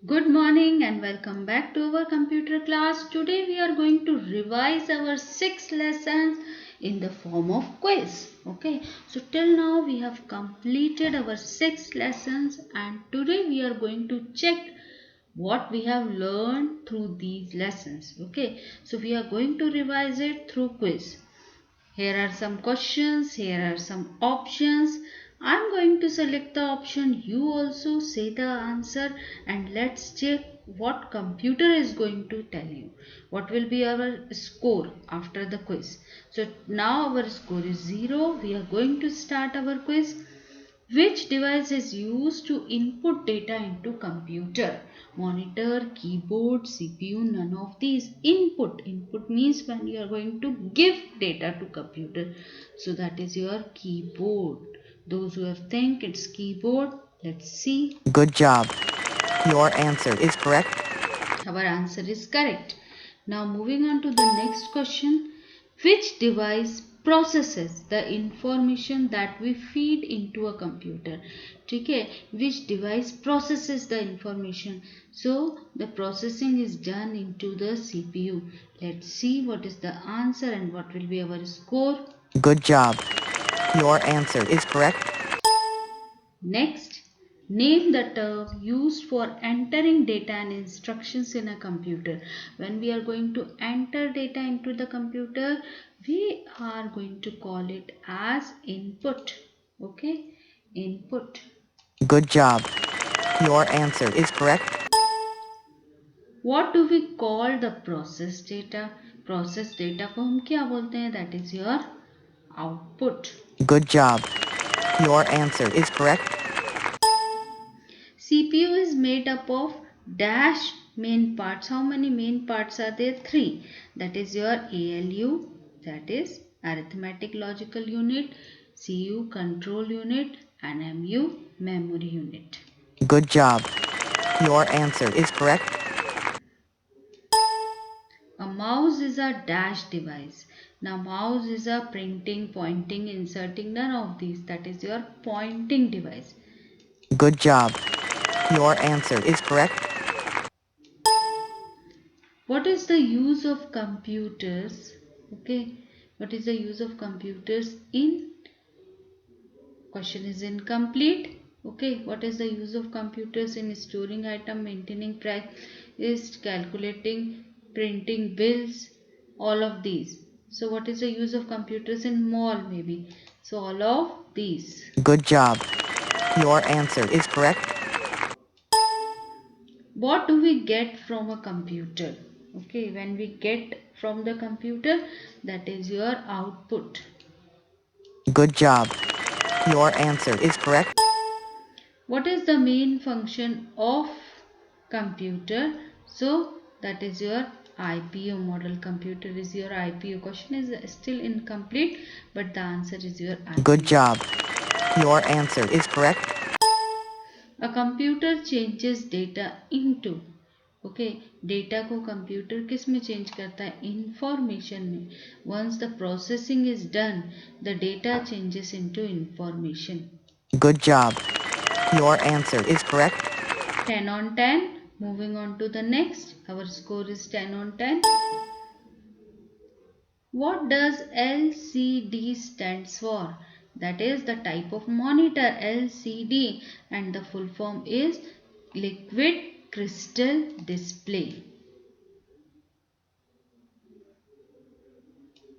Good morning and welcome back to our computer class. Today we are going to revise our 6 lessons in the form of quiz. Okay, so till now we have completed our 6 lessons and today we are going to check what we have learned through these lessons. Okay, so we are going to revise it through quiz. Here are some questions, here are some options. I'm going to select the option, you also say the answer and let's check what computer is going to tell you. What will be our score after the quiz. So now our score is 0. We are going to start our quiz. Which device is used to input data into computer? Monitor, keyboard, CPU, none of these. Input. Input means when you are going to give data to computer. So that is your keyboard. Those who have think it's keyboard, let's see. Good job. Your answer is correct. Our answer is correct. Now moving on to the next question. Which device processes the information that we feed into a computer? ठीक है, which device processes the information? So the processing is done into the CPU. Let's see what is the answer and what will be our score. Good job. Your answer is correct. Next, name the term used for entering data and instructions in a computer. When we are going to enter data into the computer, we are going to call it as input. Okay, input. Good job. Your answer is correct. What do we call the processed data? Processed data को हम क्या बोलते हैं? That is your output. Good job. Your answer is correct. CPU is made up of dash main parts. How many main parts are there? 3. That is your ALU, that is arithmetic logical unit, CU control unit, and MU memory unit. Good job. Your answer is correct. A mouse is a dash device. Now mouse is a printing, pointing, inserting, none of these. That is your pointing device. Good job. Your answer is correct. What is the use of computers? Okay, what is the use of computers in? Question is incomplete. Okay, what is the use of computers in storing item, maintaining price, is calculating, printing bills, all of these. So what is the use of computers in mall maybe? So all of these. Good job. Your answer is correct. What do we get from a computer? Okay, when we get from the computer, that is your output. Good job. Your answer is correct. What is the main function of computer? So that is your IPO. Model computer is your IPO. Question is still incomplete, but the answer is your IPO. Good job. Your answer is correct. A computer changes data into. Okay, data को computer किस में change करता है? Information में. Once the processing is done, the data changes into information. Good job. Your answer is correct. 10 on 10. Moving on to the next. Our score is 10 on 10. What does LCD stands for? That is the type of monitor, LCD, and the full form is liquid crystal display.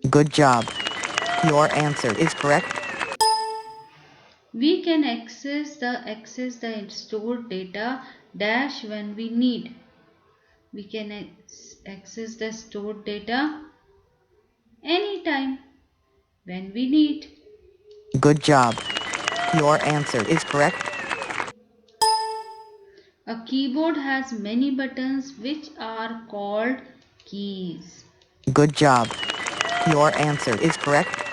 Good job. Your answer is correct. We can access the stored data dash when we need. We can access the stored data anytime when we need. Good job. Your answer is correct. A keyboard has many buttons which are called keys. Good job. Your answer is correct.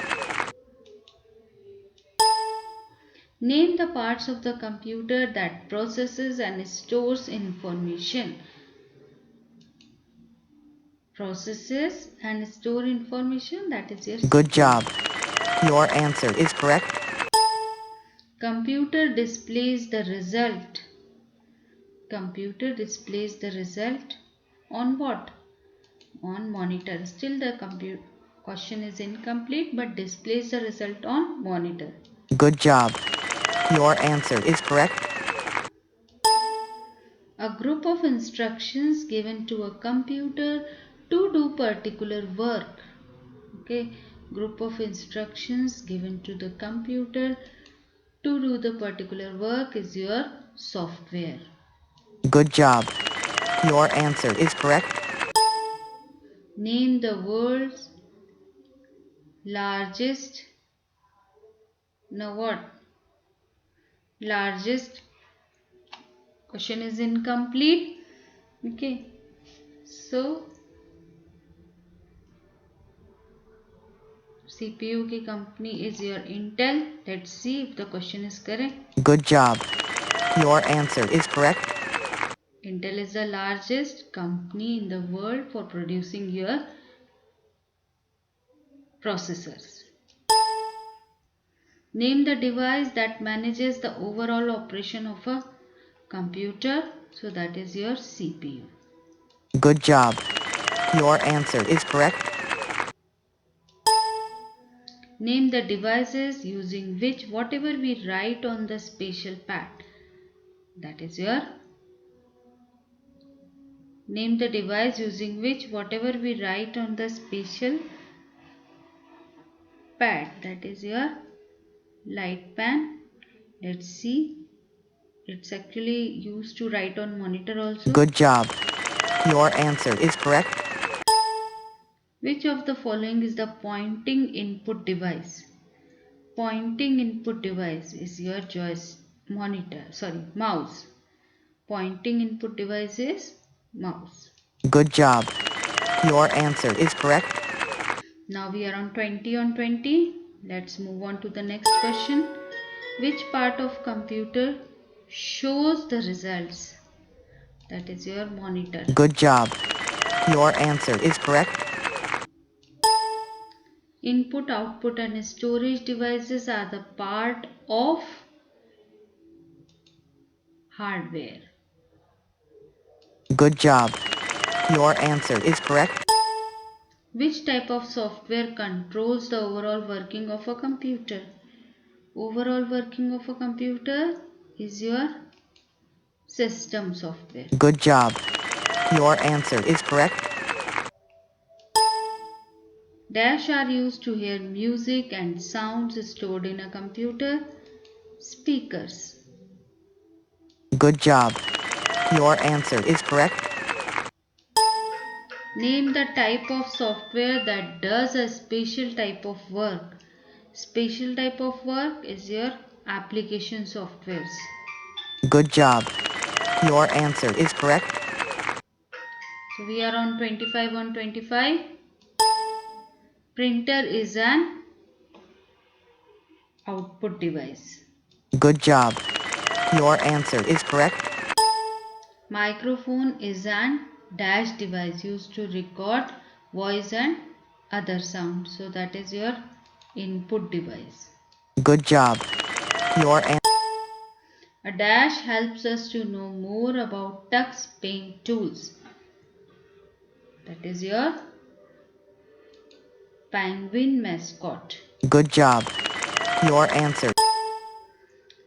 Name the parts of the computer that processes and stores information. Processes and store information, that is your Good CPU. job. Your answer is correct. Computer displays the result. Computer displays the result on what? On monitor. Still the question is incomplete but displays the result on monitor. Good job. Your answer is correct. A group of instructions given to a computer to do particular work. Okay, group of instructions given to the computer to do the particular work is your software. Good job. Your answer is correct. Name the world's largest, now what? Largest, question is incomplete. Okay, so CPU की company is your Intel. Let's see if the question is correct. Good job. Your answer is correct. Intel is the largest company in the world for producing your processors. Name the device that manages the overall operation of a computer. So that is your CPU. Good job. Your answer is correct. Name the devices using which whatever we write on the spatial pad. That is your. Name the device using which whatever we write on the spatial pad. That is your light pen. Let's see. It's actually used to write on monitor also. Good job. Your answer is correct. Which of the following is the pointing input device? Pointing input device is your mouse. Pointing input device is mouse. Good job. Your answer is correct. Now we are on 20 on 20. Let's move on to the next question. Which part of computer shows the results? That is your monitor. Good job. Your answer is correct. Input, output and storage devices are the part of hardware. Good job. Your answer is correct. Which type of software controls the overall working of a computer? Overall working of a computer is your system software. Good job. Your answer is correct. Dash are used to hear music and sounds stored in a computer. Speakers. Good job. Your answer is correct. Name the type of software that does a special type of work. Special type of work is your application softwares. Good job. Your answer is correct. So we are on 25 on 25. Printer is an output device. Good job. Your answer is correct. Microphone is an dash device used to record voice and other sounds. So that is your input device. Good job. Your A dash helps us to know more about Tux Paint tools. That is your penguin mascot. Good job. Your answer.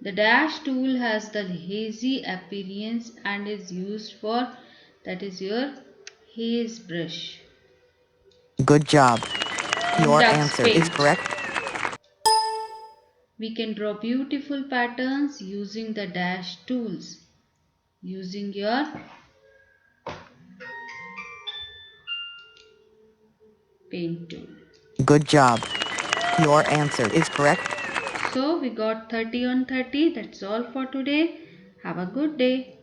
The dash tool has the hazy appearance and is used for, that is your haze brush. Good job. Your Tux answer is Paint. correct. We can draw beautiful patterns using the dash tools. Using your paint tool. Good job. Your answer is correct. So we got 30 on 30. That's all for today. Have a good day.